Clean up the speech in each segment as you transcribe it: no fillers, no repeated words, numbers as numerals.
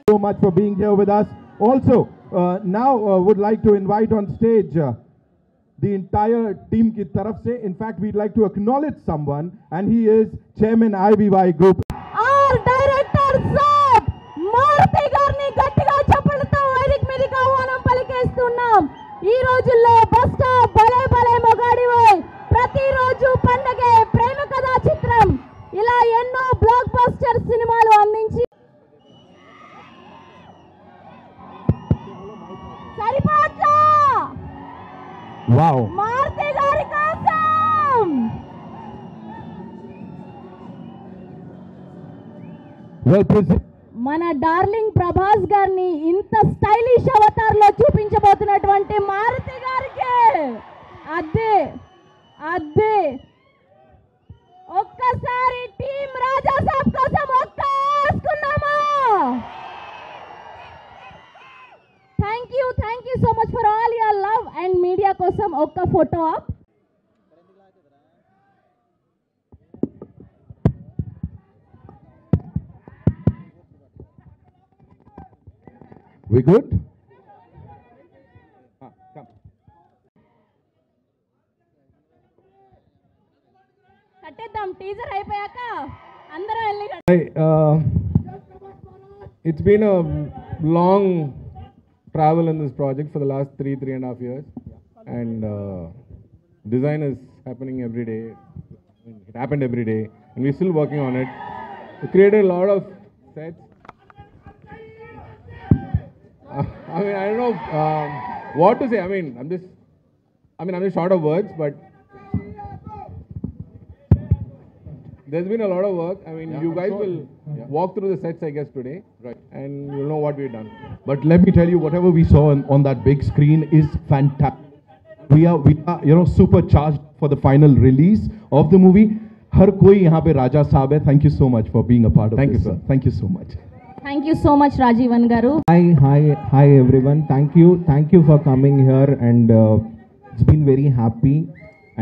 So much for being here with us. Also, now would like to invite on stage the entire team ki taraf se. In fact, we'd like to acknowledge someone, and he is Chairman IVY Group. Our director Sab Maruti garni gattiga chappalto Vedic Medika ఆహ్వానం పలికేస్తున్నాం. ఈ రోజుల్లో bus stop భలే భలే మొగాడివై ప్రతి రోజు పండగే ప్రేమ కథా చిత్రం ఇలా ఎన్నో బ్లాక్ బస్టర్ సినిమాలు అందించి సరిపోట్లా Wow. మారుతి గారి కోసం Well presented. మన డార్లింగ్ ప్రభాస్ గారిని ఇంత స్టైలిష్ అవతార్ లో చూపించబోతున్నటువంటి మారుతి గారికి అదే అదే ఒక్కసారి టీం రాజా సాబ్ కోసం ఒక్కేసుకుందామా. Thank you so much for all your love and media కోసం ఒక్క photo up. We good? Come. కట్టేద్దాం టీజర్ అయిపోయాక అందరం వెళ్ళి It's been a long travel in this project for the last 3.5 years, and design is happening every day. It happened every day, and we're still working on it. We created a lot of sets. I mean, I don't know what to say. I'm just short of words, but there's been a lot of work. You guys will walk through the sets, I guess, today, right? And you'll know what we've done. But let me tell you, whatever we saw on that big screen is fantastic. We are supercharged for the final release of the movie. हर कोई यहाँ पे राजा साहब है. Thank you so much for being a part of Thank this. you, sir. Thank you so much. Thank you so much Rajeevan గారు. Hi everyone. Thank you for coming here, and it's been very happy,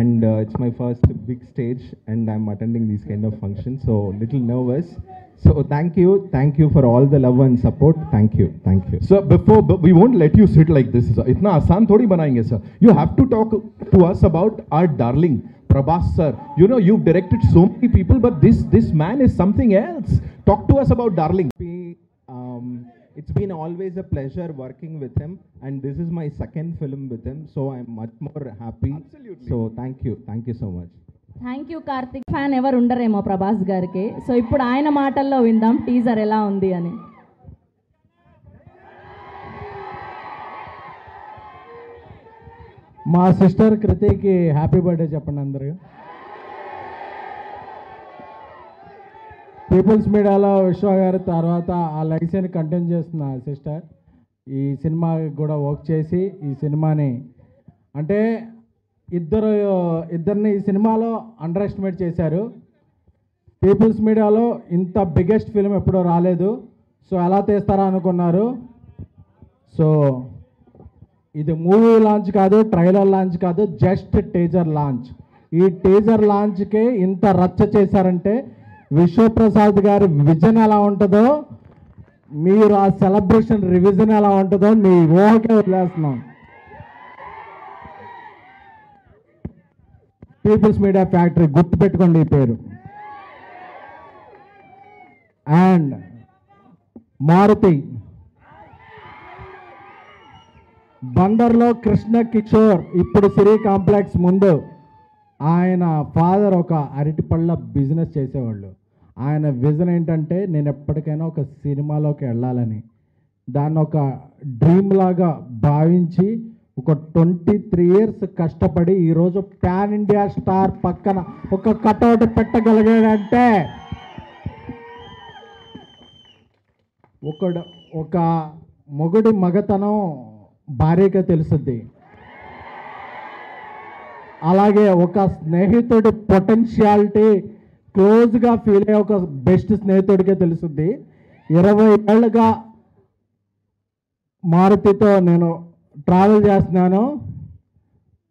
and it's my first big stage, and I'm attending these kind of functions, so little nervous. So thank you for all the love and support. Thank you. Sir, but we won't let you sit like this. Sir. इतना आसान थोड़ी बनाएंगे sir. You have to talk to us about our darling Prabhas sir. You know, you've directed so many people, but this man is something else. Talk to us about darling. It's been always a pleasure working with him, and this is my second film with him, so I'm much more happy. Absolutely. So thank you so much. Thank you Karthik. Fan ఎవరు ఉండరేమో ప్రభాస్ గారికి. So ఇప్పుడు ఆయన మాటల్లో విందాం teaser ఎలా ఉంది అని. మా సిస్టర్ కృతికి హ్యాపీ బర్త్డే చెప్పండి అందరూ. పీపుల్స్ మీడియాలో విశ్వ గారి తర్వాత ఆ లెగసీని కంటిన్యూ చేస్తున్న సిస్టర్ ఈ సినిమాకి కూడా వర్క్ చేసి ఈ సినిమాని అంటే ఇద్దరిని ఈ సినిమాలో అండర్ ఎస్టిమేట్ చేశారు. పీపుల్స్ మీడియాలో ఇంత బిగ్గెస్ట్ ఫిల్మ్ ఎప్పుడూ రాలేదు, సో ఎలా తీస్తారా అనుకున్నారు. సో ఇది మూవీ లాంచ్ కాదు, ట్రైలర్ లాంచ్ కాదు, జస్ట్ టీజర్ లాంచ్. ఈ టీజర్ లాంచ్కి ఇంత రచ్చ చేశారంటే విశ్వప్రసాద్ గారి విజన్ ఎలా ఉంటుందో, మీరు ఆ సెలబ్రేషన్ రివిజన్ ఎలా ఉంటుందో మీ ఊహకే వదిలేస్తున్నాం. పీపుల్స్ మీడియా ఫ్యాక్టరీ గుర్తుపెట్టుకోండి ఈ పేరు. అండ్ మారుతి బందర్లో కృష్ణ కిషోర్ ఇప్పుడు సిరి కాంప్లెక్స్ ముందు ఆయన ఫాదర్ ఒక అరటిపళ్ళ బిజినెస్ చేసేవాళ్ళు. ఆయన విజన్ ఏంటంటే నేను ఎప్పటికైనా ఒక సినిమాలోకి వెళ్ళాలని, దాన్ని ఒక డ్రీమ్ లాగా భావించి ఒక 23 years కష్టపడి ఈరోజు పాన్ ఇండియా స్టార్ పక్కన ఒక కటౌట్ పెట్టగలిగాడంటే ఒక మొగుడి మగతనం భార్యగా తెలుస్తుంది. అలాగే ఒక స్నేహితుడి పొటెన్షియాలిటీ క్లోజ్గా ఫీల్ అయ్యే ఒక బెస్ట్ స్నేహితుడికే తెలుస్తుంది. 20 ఏళ్ళుగా మారుతితో నేను ట్రావెల్ చేస్తున్నాను.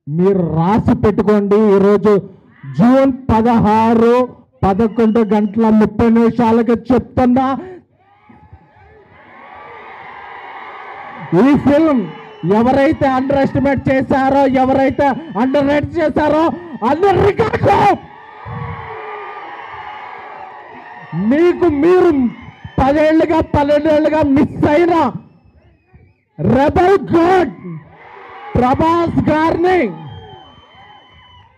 మీరు రాసి పెట్టుకోండి, ఈరోజు జూన్ 16 11 గంటల 30 నిమిషాలకి చెప్తున్నా ఈ ఫిల్మ్ ఎవరైతే అండర్ ఎస్టిమేట్ చేశారో, ఎవరైతే అండర్ రేట్ చేశారో అందరికీ మీకు మీరు 10 ఏళ్ళుగా 12 ఏళ్ళుగా మిస్ అయిన రెబల్ గాడ్ ప్రభాస్ గారిని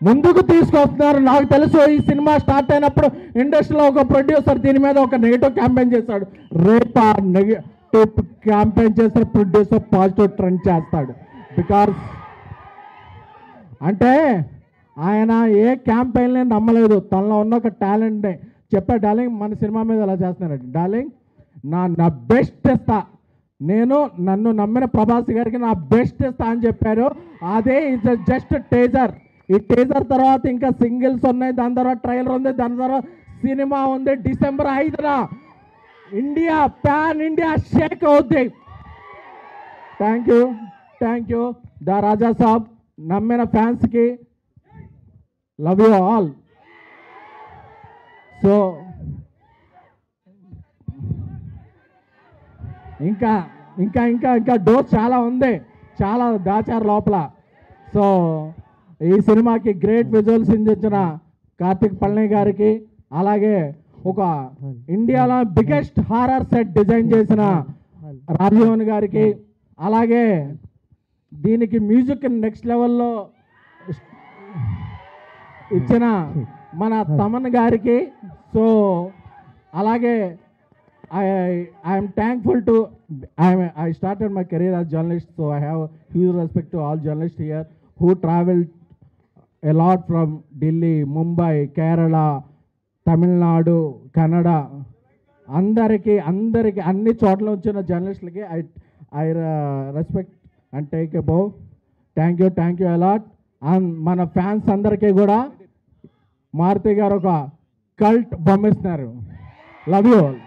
ముందుకు తీసుకొస్తున్నారు. నాకు తెలుసు ఈ సినిమా స్టార్ట్ అయినప్పుడు ఇండస్ట్రీలో ఒక ప్రొడ్యూసర్ దీని మీద ఒక నెగిటివ్ క్యాంపెయిన్ చేశాడు. రేపు ఆ నెగిటివ్ క్యాంపెయిన్ చేసిన ప్రొడ్యూసర్ పాజిటివ్ ట్రెండ్ చేస్తాడు. బికాస్ అంటే ఆయన ఏ క్యాంపెయిన్ని నమ్మలేదు, తనలో ఉన్న ఒక టాలెంట్ని చెప్పా. డార్లింగ్ మన సినిమా మీద ఎలా చేస్తున్నారండి, డార్లింగ్ నా బెస్ట్ ఇస్తా, నేను నన్ను నమ్మిన ప్రభాస్ గారికి నా బెస్ట్ ఇస్తా అని చెప్పారు. అదే ఇట్స్ జస్ట్ టేజర్. ఈ టేజర్ తర్వాత ఇంకా సింగిల్స్ ఉన్నాయి, దాని తర్వాత ట్రైలర్ ఉంది, దాని తర్వాత సినిమా ఉంది. డిసెంబర్ 5న ఇండియా పాన్ ఇండియా షేక్ అవుద్ది. Thank you the Raja Saab. నమ్మిన ఫ్యాన్స్కి లవ్ యూ ఆల్. సో ఇంకా ఇంకా ఇంకా ఇంకా డోర్ చాలా ఉంది, చాలా దాచారు లోపల. సో ఈ సినిమాకి గ్రేట్ విజువల్స్ ఇచ్చిన కార్తిక్ పళని గారికి, అలాగే ఒక ఇండియాలో బిగ్గెస్ట్ హారర్ సెట్ డిజైన్ చేసిన రాజీవన్ గారికి, అలాగే దీనికి మ్యూజిక్ నెక్స్ట్ లెవెల్లో ఇచ్చిన మన తమన్ గారికి. సో అలాగే I'm thankful to I started my career as journalist, so I have huge respect to all journalists here who traveled a lot from Delhi, Mumbai, Kerala, Tamil Nadu, Kannada. అందరికీ అన్ని చోట్ల వచ్చిన జర్నలిస్టులకి I respect and take a bow. Thank you a lot. And మన fans అందరికీ కూడా మారుతి గారు ఒక cult బొమ్మిస్తున్నారు. Love you all.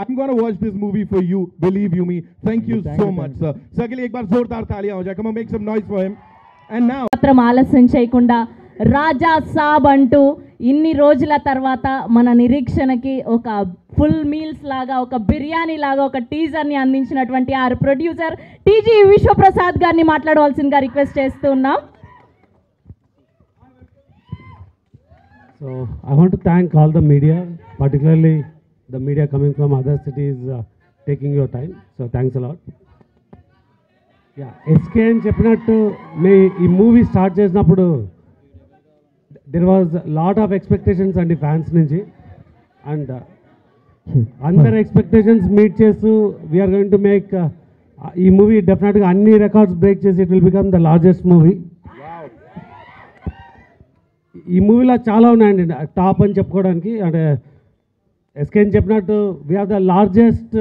I'm going to watch this movie for you, believe you me. Thank you so much, sir. Sir के लिए एक बार जोरदार तालियां हो जाए. Come on, make some noise for him. And now మాత్రం ఆలస్యం చేయకుండా రాజా సాబ్ అంటూ ఇన్ని రోజుల తర్వాత మన నిరీక్షణకి ఒక ఫుల్ మీల్స్ లాగా, ఒక బిర్యానీ లాగా ఒక టీజర్ని అందించినటువంటి ఆ ప్రొడ్యూసర్ టీజీ విశ్వప్రసాద్ గారిని మాట్లాడవలసిందిగా రిక్వెస్ట్ చేస్తూ ఉన్నాం. So I want to thank all the media, particularly the media coming from other cities, taking your time. So thanks a lot. Yeah, SK అని చెప్పినట్టు ఈ మూవీ స్టార్ట్ చేసినప్పుడు there was lot of expectations అండి fans నుంచి. And అందరి expectations meet చేస్తూ we are going to make ఈ movie డెఫినెట్గా అన్ని రికార్డ్స్ బ్రేక్ చేసి it will become the largest movie. ఈ మూవీలో చాలా ఉన్నాయండి టాప్ అని చెప్పుకోవడానికి. అంటే ఎస్కే అని చెప్పినట్టు we have the largest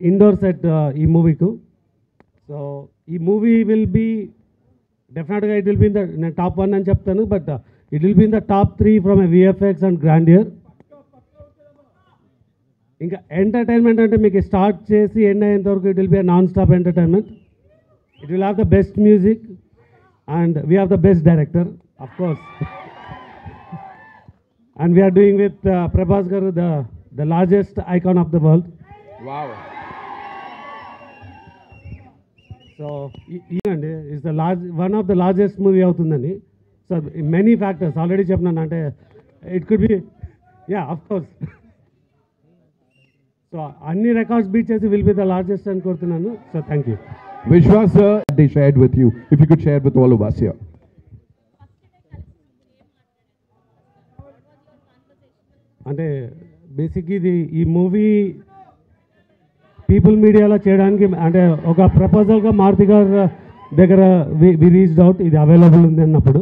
indoor set ఈ మూవీకు. సో ఈ మూవీ విల్ బీ డెఫినెట్గా it will be in the, నేను టాప్ 1 అని చెప్తాను, but it will be in the top 3 from a VFX and grandeur. ఇంకా ఎంటర్టైన్మెంట్ అంటే మీకు స్టార్ట్ చేసి ఎండ్ అయ్యేంత వరకు it will be non stop entertainment. It will have the best music and we have the best director of course. And we are doing with Prabhas Garu, the largest icon of the world. wow, So is the one of the largest movie avutundani. So many factors already chepnanu, ante it could be, yeah, of course. So anni records beat chesi will be the largest అని కోరుతున్నాను. So thank you. Vishwas sir, they shared with you. If you could share with all of us here. అంటే basic ఇది ఈ movie people మీడియాలో చేయడానికి అంటే ఒక ప్రపోజల్గా మారుతి గారు దగ్గర వి రీచ్డ్ అవుట్, ఇది అవైలబుల్ ఉంది అన్నప్పుడు.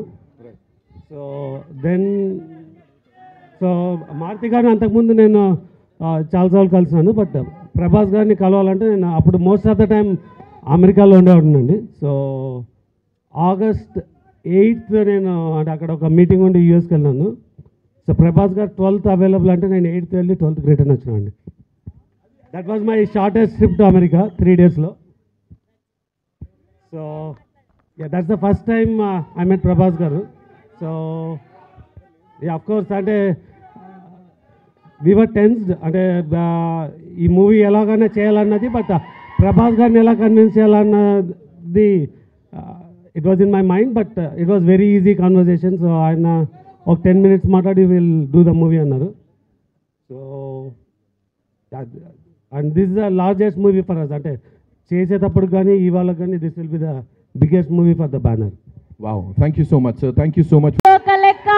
సో మారుతి గారిని అంతకుముందు నేను చాలాసార్లు కలిసినాను, బట్ ప్రభాస్ గారిని కలవాలంటే నేను అప్పుడు మోస్ట్ ఆఫ్ ద టైం అమెరికాలో ఉండేవాడినండి. సో August 8th నేను అంటే అక్కడ ఒక మీటింగ్ ఉండి యూఎస్కి వెళ్ళినాను. సో ప్రభాస్ గారు 12th అవైలబుల్ అంటే నేను 8th వెళ్ళి 12th రిటర్న్ వచ్చినానండి. That was my shortest trip to America, 3 daysలో. So that's the first time I met Prabhas garu. So of course అంటే వీ వర్ టెన్స్డ్, అంటే ఈ మూవీ ఎలాగైనా చేయాలన్నది, బట్ ప్రభాస్ గారిని ఎలా కన్విన్స్ చేయాలన్నది it was in my mind, but it was very easy conversation. So ఆయన ఒక 10 minutes మాట్లాడి విల్ డూ ద మూవీ అన్నారు. So and this is the largest movie for us. అంటే చేసేటప్పుడు కానీ ఇవాళ కానీ this will be the biggest movie for the banner. Wow, thank you so much, sir. Thank you so much. ఒక లెక్క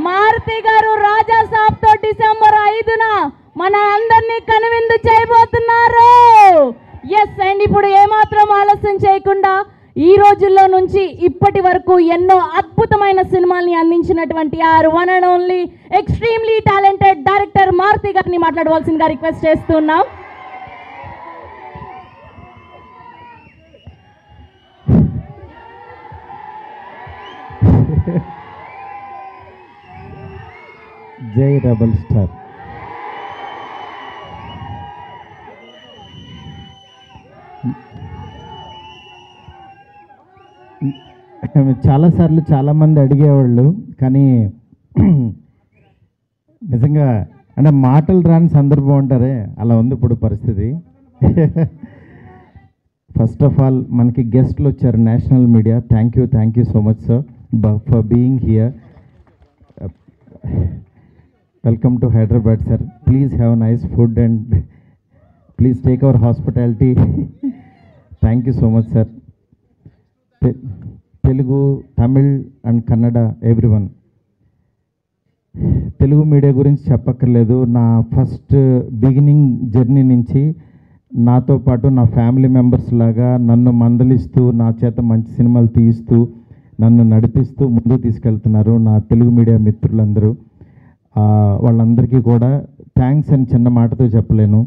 మారుతి గారు రాజా సాబ్ తో December 5న మన అందరినీ కనువిందు చేయబోతున్నారు. ఎస్, అండ్ ఇప్పుడు ఏమాత్రం ఆలస్యం చేయకుండా ఈ రోజుల్లో నుంచి ఇప్పటి వరకు ఎన్నో అద్భుతమైన సినిమాల్ని అందించినటువంటి our one and only extremely talented director Maruthi గారిని మాట్లాడవలసిందిగా రిక్వెస్ట్ చేస్తున్నాం. జై రెబల్ స్టార్. చాలాసార్లు చాలామంది అడిగేవాళ్ళు, కానీ నిజంగా అంటే మాటలు రాని సందర్భం అంటారే, అలా ఉంది ఇప్పుడు పరిస్థితి. ఫస్ట్ ఆఫ్ ఆల్ మనకి గెస్ట్లు వచ్చారు, national media. Thank you so much sir for being here. Welcome to Hyderabad sir. Please have nice food and please take our hospitality. Thank you so much sir. Telugu, Tamil and Kannada everyone. Telugu media గురించి చెప్పక్కర్లేదు. నా first beginning journey నుంచి నాతో పాటు నా family members లాగా నన్ను మందలిస్తూ, నా చేత మంచి సినిమాలు తీయిస్తూ, నన్ను నడిపిస్తూ ముందుకు తీసుకెళ్తున్నారు నా తెలుగు మీడియా మిత్రులందరూ. వాళ్ళందరికీ కూడా థ్యాంక్స్ అని చిన్న మాటతో చెప్పలేను.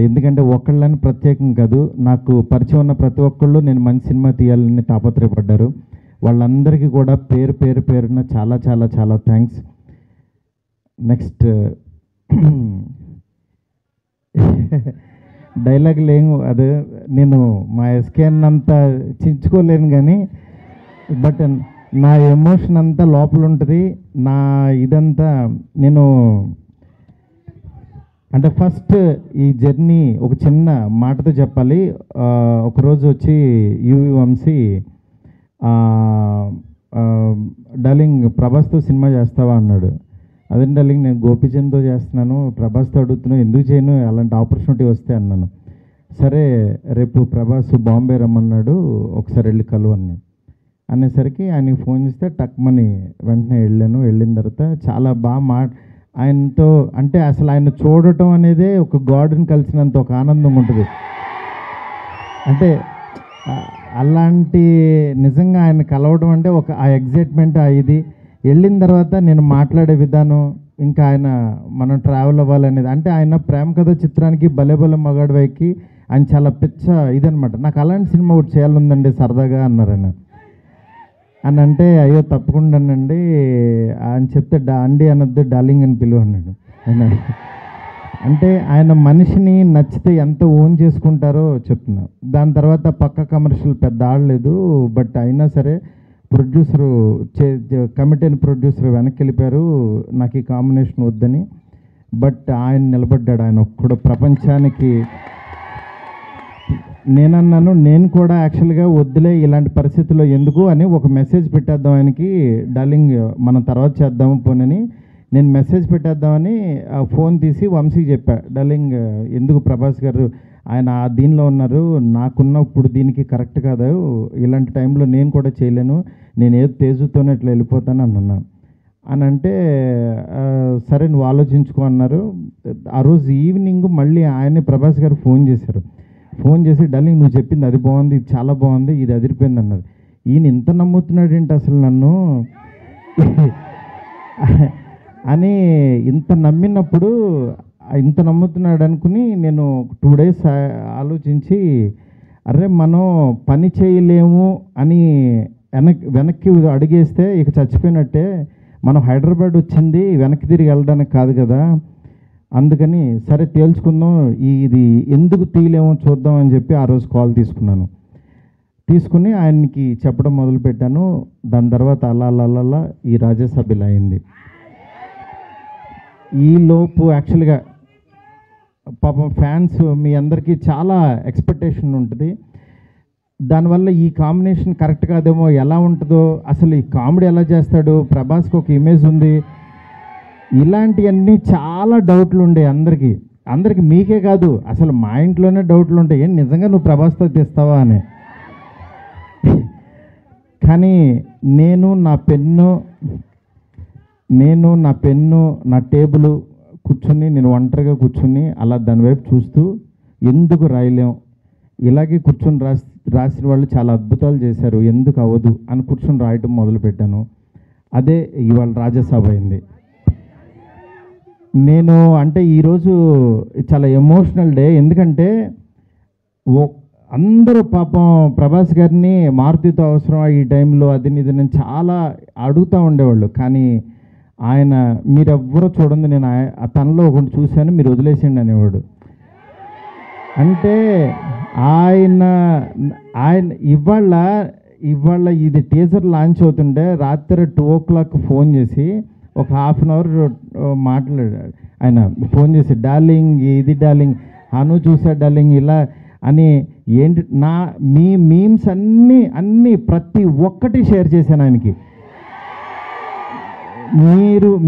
ఎందుకంటే ఒకళ్ళని ప్రత్యేకం కాదు, నాకు పరిచయం ఉన్న ప్రతి ఒక్కళ్ళు నేను మంచి సినిమా తీయాలని తాపత్రయపడ్డారు. వాళ్ళందరికీ కూడా పేరున చాలా చాలా చాలా థ్యాంక్స్. నెక్స్ట్ డైలాగ్ లేము, అదే నేను మా ఎస్కేన్ అంతా చించుకోలేను, కానీ బట్ నా ఎమోషన్ అంతా లోపల ఉంటుంది. నా ఇదంతా నేను అంటే ఫస్ట్ ఈ జర్నీ ఒక చిన్న మాటతో చెప్పాలి. ఒకరోజు వచ్చి యువి వంశీ, డార్లింగ్ ప్రభాస్తో సినిమా చేస్తావా అన్నాడు. అదే డార్లింగ్ నేను గోపీచంద్తో చేస్తున్నాను, ప్రభాస్తో అడుగుతున్నాను, ఎందుకు చేయను, అలాంటి ఆపర్చునిటీ వస్తే అన్నాను. సరే రేపు ప్రభాస్ బాంబే రమ్మన్నాడు, ఒకసారి వెళ్ళి కలువు అన్నాడు. అనేసరికి ఆయనకి ఫోన్ చేస్తే టక్మని వెంటనే వెళ్ళాను. వెళ్ళిన తర్వాత చాలా బాగా ఆయనతో అంటే అసలు ఆయన చూడటం అనేదే ఒక గాడ్ని కలిసినంత ఒక ఆనందం ఉంటుంది. అంటే అలాంటి నిజంగా ఆయన కలవడం అంటే ఒక ఆ ఎగ్జైట్మెంట్ ఇది. వెళ్ళిన తర్వాత నేను మాట్లాడే విధానం, ఇంకా ఆయన మనం ట్రావెల్ అవ్వాలనేది, అంటే ఆయన ప్రేమ కథ చిత్రానికి భలే భలే మగాడివైకి ఆయన చాలా పిచ్చ ఇదనమాట. నాకు అలాంటి సినిమా ఒకటి చేయాలందండి సరదాగా అన్నారు ఆయన. అని అంటే అయ్యో తప్పకుండానండి అని చెప్తే అండి అనొద్దు, డార్లింగ్ అని పిలువ అన్నాడు ఆయన. అంటే ఆయన మనిషిని నచ్చితే ఎంత ఓన్ చేసుకుంటారో చెప్తున్నా. దాని తర్వాత పక్క కమర్షియల్ పెద్ద ఆడలేదు, బట్ అయినా సరే ప్రొడ్యూసరు కమిటీ అయిన ప్రొడ్యూసర్ వెనక్కి వెళ్ళిపోయారు నాకు ఈ కాంబినేషన్ వద్దని. బట్ ఆయన నిలబడ్డాడు. ఆయన ఒక్కడు ప్రపంచానికి. నేనన్నాను నేను కూడా యాక్చువల్గా వద్దులే ఇలాంటి పరిస్థితుల్లో ఎందుకు అని ఒక మెసేజ్ పెట్టేద్దాం ఆయనకి, డార్లింగ్ మనం తర్వాత చేద్దాము పోనని నేను మెసేజ్ పెట్టేద్దామని ఫోన్ తీసి వంశీకి చెప్పా, డార్లింగ్ ఎందుకు ప్రభాస్ గారు ఆయన దీనిలో ఉన్నారు, నాకున్నప్పుడు దీనికి కరెక్ట్ కాదు, ఇలాంటి టైంలో నేను కూడా చేయలేను, నేను ఏదో తేజుతోనే ఇట్లా వెళ్ళిపోతాను అన్నా. అని అంటే సరే నువ్వు ఆలోచించుకో అన్నారు. ఆ రోజు ఈవినింగ్ మళ్ళీ ఆయనే ప్రభాస్ గారు ఫోన్ చేశారు. ఫోన్ చేసి డార్లింగ్ నువ్వు చెప్పింది అది బాగుంది, ఇది చాలా బాగుంది, ఇది అదిరిపోయింది అన్నారు. ఈయన ఇంత నమ్ముతున్నాడు ఏంటి అసలు నన్ను అని ఇంత నమ్మినప్పుడు ఇంత నమ్ముతున్నాడు అనుకుని నేను 2 days ఆలోచించి అరే మనం పని చేయలేము అని వెనక్కి అడిగేస్తే ఇక చచ్చిపోయినట్టే, మనం హైదరాబాద్ వచ్చింది వెనక్కి తిరిగి వెళ్ళడానికి కాదు కదా, అందుకని సరే తేల్చుకుందాం, ఇది ఎందుకు తీయలేమో చూద్దాం అని చెప్పి ఆ రోజు కాల్ తీసుకున్నాను. తీసుకుని ఆయనకి చెప్పడం మొదలుపెట్టాను. దాని తర్వాత అలా ఈ రాజ్యసభ ఇలా అయింది. ఈలోపు యాక్చువల్గా పాపం ఫ్యాన్స్ మీ అందరికీ చాలా ఎక్స్పెక్టేషన్ ఉంటుంది. దానివల్ల ఈ కాంబినేషన్ కరెక్ట్ కాదేమో, ఎలా ఉంటుందో, అసలు ఈ కామెడీ ఎలా చేస్తాడు, ప్రభాస్కి ఒక ఇమేజ్ ఉంది, ఇలాంటివన్నీ చాలా డౌట్లు ఉండే అందరికీ మీకే కాదు, అసలు మా ఇంట్లోనే డౌట్లు ఉంటాయి, ఏం నిజంగా నువ్వు ప్రభాస్తో తీస్తావా అని. కానీ నేను నా పెన్ను నా టేబుల్ కూర్చుని, నేను ఒంటరిగా కూర్చుని అలా దాని వైపు చూస్తూ ఎందుకు రాయలేం, ఇలాగే కూర్చొని రాసిన వాళ్ళు చాలా అద్భుతాలు చేశారు, ఎందుకు అవ్వదు అని కూర్చొని రాయటం మొదలుపెట్టాను. అదే ఇవాళ రాజ్యసభ అయింది. నేను అంటే ఈరోజు చాలా ఎమోషనల్ డే, ఎందుకంటే అందరూ పాపం ప్రభాస్ గారిని మారుతితో అవసరం ఈ టైంలో అది ఇది నేను చాలా అడుగుతూ ఉండేవాళ్ళు. కానీ ఆయన మీరెవ్వరూ చూడండి, నేను తనలో ఒకటి చూశాను, మీరు వదిలేసిండి అనేవాడు. అంటే ఆయన ఇవాళ ఇది టీజర్ లాంచ్ అవుతుంటే రాత్రి 2 o'clock ఫోన్ చేసి ఒక హాఫ్ అన్ అవర్ మాట్లాడాడు. ఆయన ఫోన్ చేసి డార్లింగ్ ఇది డార్లింగ్ అను చూసా డార్లింగ్ ఇలా అని ఏంటి మీ మీమ్స్ అన్నీ ప్రతి ఒక్కటి షేర్ చేశాను ఆయనకి.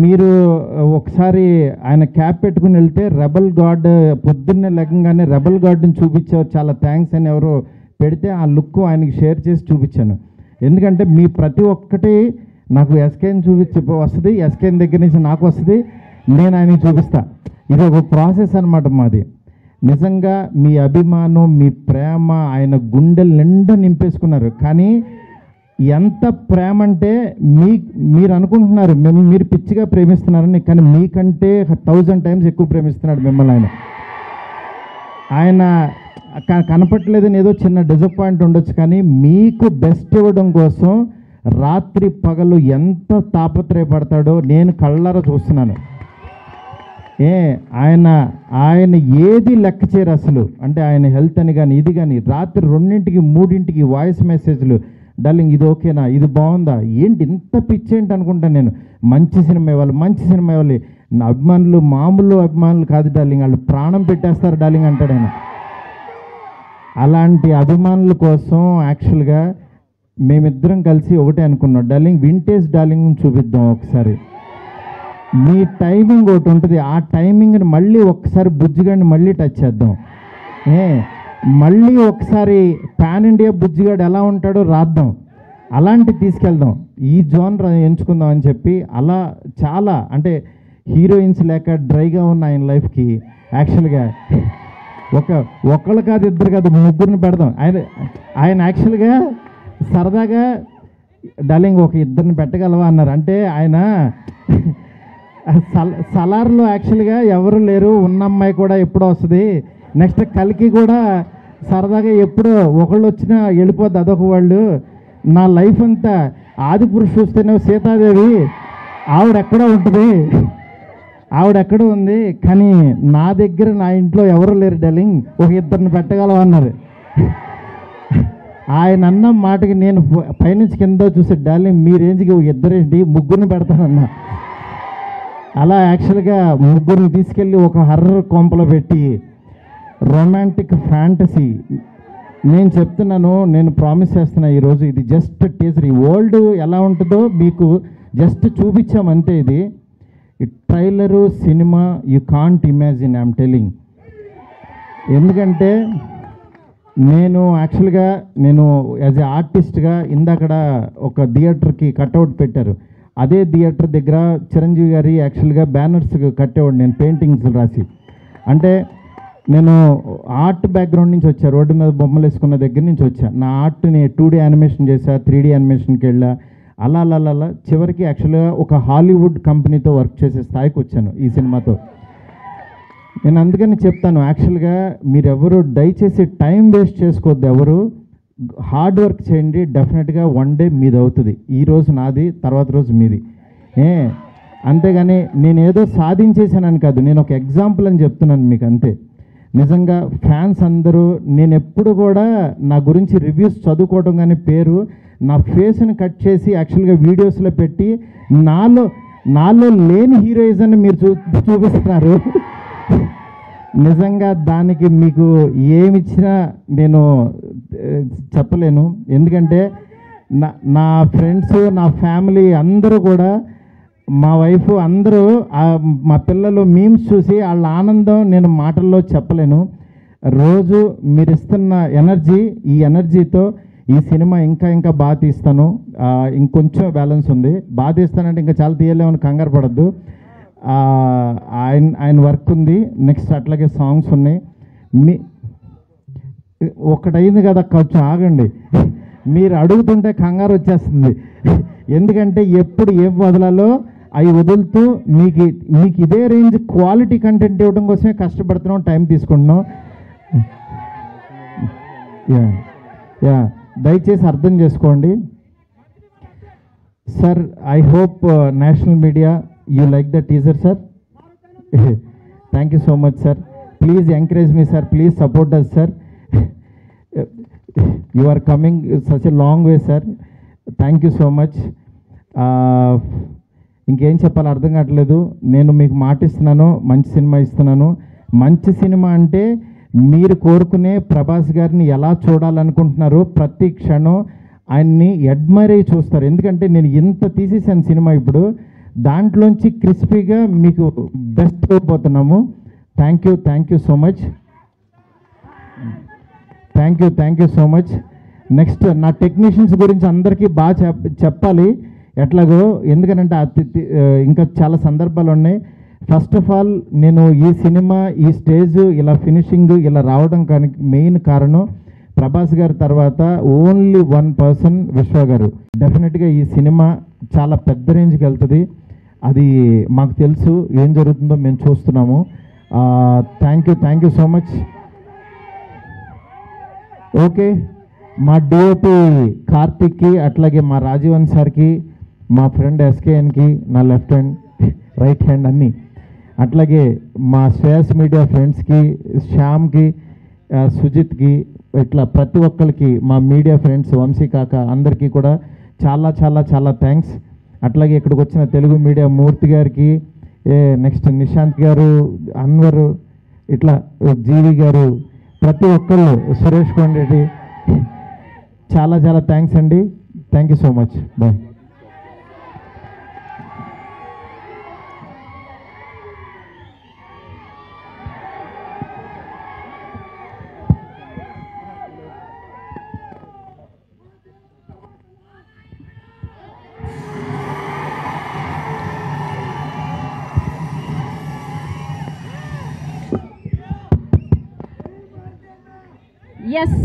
మీరు ఒకసారి ఆయన క్యాప్ పెట్టుకుని వెళ్తే రెబల్ గాడ్ పొద్దున్నే లెక్కగానే రెబల్ గాడ్ని చూపించారు, చాలా థ్యాంక్స్ అని ఎవరో పెడితే ఆ లుక్ ఆయనకి షేర్ చేసి చూపించాను. ఎందుకంటే మీ ప్రతి ఒక్కటి నాకు ఎస్కేని వస్తుంది, ఎస్కేన్ దగ్గర నుంచి నాకు వస్తుంది, నేను ఆయనకి చూపిస్తా. ఇది ఒక ప్రాసెస్ అనమాట మాది. నిజంగా మీ అభిమానం, మీ ప్రేమ ఆయన గుండెల నిండా నింపేసుకున్నారు. కానీ ఎంత ప్రేమ అంటే మీరు అనుకుంటున్నారు మీరు పిచ్చిగా ప్రేమిస్తున్నారని, కానీ మీకంటే 1000 times ఎక్కువ ప్రేమిస్తున్నాడు మిమ్మల్ని. ఆయన కనపట్లేదని ఏదో చిన్న డిసప్పాయింట్ ఉండొచ్చు, కానీ మీకు బెస్ట్ ఇవ్వడం కోసం రాత్రి పగలు ఎంత తాపత్రయపడతాడో నేను కళ్ళారా చూస్తున్నాను. ఆయన ఏది లెక్క చేయరు అసలు. అంటే ఆయన హెల్త్ అని కానీ ఇది కానీ రాత్రి 2ంటికి 3ంటికి వాయిస్ మెసేజ్లు, డార్లింగ్ ఇది ఓకేనా, ఇది బాగుందా, ఏంటి ఇంత పిచ్చి ఏంటి అనుకుంటాను నేను. మంచి సినిమా ఇవ్వాలి. నా అభిమానులు మామూలు అభిమానులు కాదు డార్లింగ్, వాళ్ళు ప్రాణం పెట్టేస్తారు డార్లింగ్ అంటాడు ఆయన. అలాంటి అభిమానుల కోసం యాక్చువల్గా మేమిద్దరం కలిసి ఒకటే అనుకున్నాం, డార్లింగ్ వింటేజ్ డార్లింగ్ చూపిద్దాం ఒకసారి. మీ టైమింగ్ ఒకటి ఉంటుంది, ఆ టైమింగ్ని మళ్ళీ ఒకసారి బుజ్జిగాడిని మళ్ళీ టచ్ చేద్దాం. మళ్ళీ ఒకసారి పాన్ ఇండియా బుజ్జిగాడు ఎలా ఉంటాడో రాద్దాం, అలాంటి తీసుకెళ్దాం, ఈ జోనర్ ఎంచుకుందాం అని చెప్పి అలా చాలా అంటే హీరోయిన్స్ లేక డ్రైగా ఉన్న ఆయన లైఫ్కి యాక్చువల్గా ఒకళ్ళు కాదు, ఇద్దరు కాదు, 3 పెడదాం. ఆయన యాక్చువల్గా సరదాగా డార్లింగ్ ఒక 2 పెట్టగలవా అన్నారు. అంటే ఆయన సలార్లో యాక్చువల్గా ఎవరు లేరు, ఉన్న అమ్మాయి కూడా ఎప్పుడో వస్తుంది, నెక్స్ట్ కలికి కూడా సరదాగా ఎప్పుడో ఒకళ్ళు వచ్చినా వెళ్ళిపోద్ది, అదొక వాళ్ళు. నా లైఫ్ అంతా ఆదిపురుషు చూస్తేనే సీతాదేవి ఆవిడెక్కడో ఉంటుంది, ఆవిడెక్కడో ఉంది, కానీ నా దగ్గర నా ఇంట్లో ఎవరు లేరు డార్లింగ్, ఒక 2 పెట్టగలవా అన్నారు. ఆయన అన్న మాటకి నేను పైనుంచి కింద చూసే డార్లింగ్ మీ రేంజ్కి 2 3 పెడతానన్నా. అలా యాక్చువల్గా 3 తీసుకెళ్ళి ఒక హర్రర్ కొంపలో పెట్టి రొమాంటిక్ ఫ్యాంటసీ నేను చెప్తున్నాను, నేను ప్రామిస్ చేస్తున్నా ఈరోజు ఇది జస్ట్ టీజర్. ఈ వరల్డ్ ఎలా ఉంటుందో మీకు జస్ట్ చూపించామంతే. ఇది trailer cinema you can't imagine, I'm telling. ఎందుకంటే నేను యాక్చువల్గా యాజ్ ఏ ఆర్టిస్ట్గా ఇందాకడ ఒక థియేటర్కి కట్అవుట్ పెట్టారు, అదే థియేటర్ దగ్గర చిరంజీవి గారి యాక్చువల్గా బ్యానర్స్ కట్టేవాడు నేను, పెయింటింగ్స్ రాసి. అంటే నేను ఆర్ట్ బ్యాక్గ్రౌండ్ నుంచి వచ్చా, రోడ్డు మీద బొమ్మలు వేసుకున్న దగ్గర నుంచి వచ్చా. నా ఆర్ట్ని 2D యానిమేషన్ చేశా, 3D యానిమేషన్కి వెళ్ళా, అలా చివరికి యాక్చువల్గా ఒక హాలీవుడ్ కంపెనీతో వర్క్ చేసే స్థాయికి వచ్చాను ఈ సినిమాతో. నేను అందుకని చెప్తాను, యాక్చువల్గా మీరెవరు దయచేసి టైం వేస్ట్ చేసుకోవద్దు, ఎవరు హార్డ్ వర్క్ చేయండి, డెఫినెట్గా వన్ డే మీది అవుతుంది. ఈరోజు నాది, తర్వాత రోజు మీది. అంతేగాని నేను ఏదో సాధించేసానని కాదు, నేను ఒక ఎగ్జాంపుల్ అని చెప్తున్నాను మీకు అంతే. నిజంగా ఫ్యాన్స్ అందరూ నేను ఎప్పుడు కూడా నా గురించి రివ్యూస్ చదువుకోవడం కానీ పేరు నా ఫేస్ని కట్ చేసి యాక్చువల్గా వీడియోస్లో పెట్టి నాలో లేని హీరోయిజాన్ని మీరు చూపిస్తున్నారు. నిజంగా దానికి మీకు ఏమిచ్చినా నేను చెప్పలేను. ఎందుకంటే నా ఫ్రెండ్స్, నా ఫ్యామిలీ అందరూ కూడా, మా వైఫ్ అందరూ, మా పిల్లలు మీమ్స్ చూసి వాళ్ళ ఆనందం నేను మాటల్లో చెప్పలేను. రోజు మీరు ఇస్తున్న ఎనర్జీ, ఈ ఎనర్జీతో ఈ సినిమా ఇంకా బాగా తీస్తాను. ఇంకొంచెం బ్యాలెన్స్ ఉంది, బాగా తీస్తానంటే ఇంకా చాలా తీయలేమని కంగారు పడద్దు. ఆయన వర్క్ ఉంది, నెక్స్ట్ అట్లాగే సాంగ్స్ ఉన్నాయి. ఒకటైంది కదా, కొంచెం ఆగండి. మీరు అడుగుతుంటే కంగారు వచ్చేస్తుంది. ఎందుకంటే ఎప్పుడు ఏం వదలాలో అవి వదులుతూ మీకు ఇదే రేంజ్ క్వాలిటీ కంటెంట్ ఇవ్వడం కోసమే కష్టపడుతున్నాం, టైం తీసుకుంటున్నాం. దయచేసి అర్థం చేసుకోండి sir. I hope national media you like the teaser sir. Thank you so much sir. Please encourage me sir, please support us sir. You are coming such a long way sir. Thank you so much. ఇంకేం చెప్పాలో అర్థం కావట్లేదు. నేను మీకు మాటిస్తున్నాను, మంచి cinema ఇస్తున్నాను. మంచి సినిమా అంటే మీరు కోరుకునే ప్రభాస్ గారిని ఎలా చూడాలనుకుంటున్నారో ప్రతి క్షణం ఆయన్ని అడ్మైర్ అయ్యి చూస్తారు. ఎందుకంటే నేను ఇంత తీసేసాను సినిమా, ఇప్పుడు దాంట్లోంచి క్రిస్పీగా మీకు బెస్ట్ అయిపోతున్నాము. Thank you so much. Thank you so much. Next నా టెక్నీషియన్స్ గురించి అందరికీ బాగా చెప్పాలి ఎట్లాగో, ఎందుకంటే ఇంకా చాలా సందర్భాలు ఉన్నాయి. ఫస్ట్ ఆఫ్ ఆల్ నేను ఈ సినిమా, ఈ స్టేజ్ ఇలా ఫినిషింగ్ ఇలా రావడం కానీ మెయిన్ కారణం ప్రభాస్ గారి తర్వాత ఓన్లీ వన్ పర్సన్, విశ్వ గారు. డెఫినెట్గా ఈ సినిమా చాలా పెద్ద రేంజ్కి వెళ్తుంది. అది మాకు తెలుసు, ఏం జరుగుతుందో మేము చూస్తున్నాము. Thank you so much. Okay, మా డిఓపి కార్తిక్కి, అట్లాగే మా రాజీవన్ సార్కి, మా ఫ్రెండ్ ఎస్కేఎన్కి, నా లెఫ్ట్ హ్యాండ్ రైట్ హ్యాండ్ అన్నీ, అట్లాగే మా శ్రేయస్ మీడియా ఫ్రెండ్స్కి, శ్యామ్కి, సుజిత్కి, ఇట్లా ప్రతి ఒక్కరికి, మా మీడియా ఫ్రెండ్స్, వంశీ కాక అందరికీ కూడా చాలా థ్యాంక్స్. అట్లాగే ఇక్కడికి వచ్చిన తెలుగు మీడియా మూర్తి గారికి, నెక్స్ట్ నిశాంత్ గారు, అన్వర్, ఇట్లా జీవి గారు, ప్రతి ఒక్కళ్ళు, సురేష్ కొండరెడ్డి, చాలా థ్యాంక్స్ అండి. Thank you so much. Bye. Yes,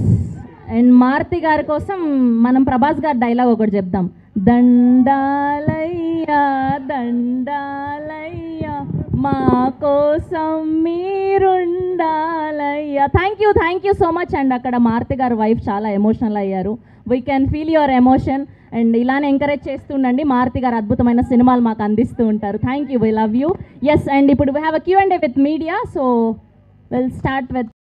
and Maruthi గారి కోసం మనం ప్రభాస్ గారి డైలాగ్ ఒకటి చెప్దాం. దండాలయ్యా దండాలయ్యా మా కోసం మీరుండాలయ్యా. Thank you so much. And అక్కడ మారుతి గారు వైఫ్ చాలా ఎమోషనల్ అయ్యారు. We can feel your emotion. And ఇలానే ఎంకరేజ్ చేస్తుండండి. మారుతి గారు అద్భుతమైన సినిమాలు మాకు అందిస్తూ ఉంటారు. Thank you, we love you. Yes, and ఇప్పుడు we have a Q&A with media. So will start with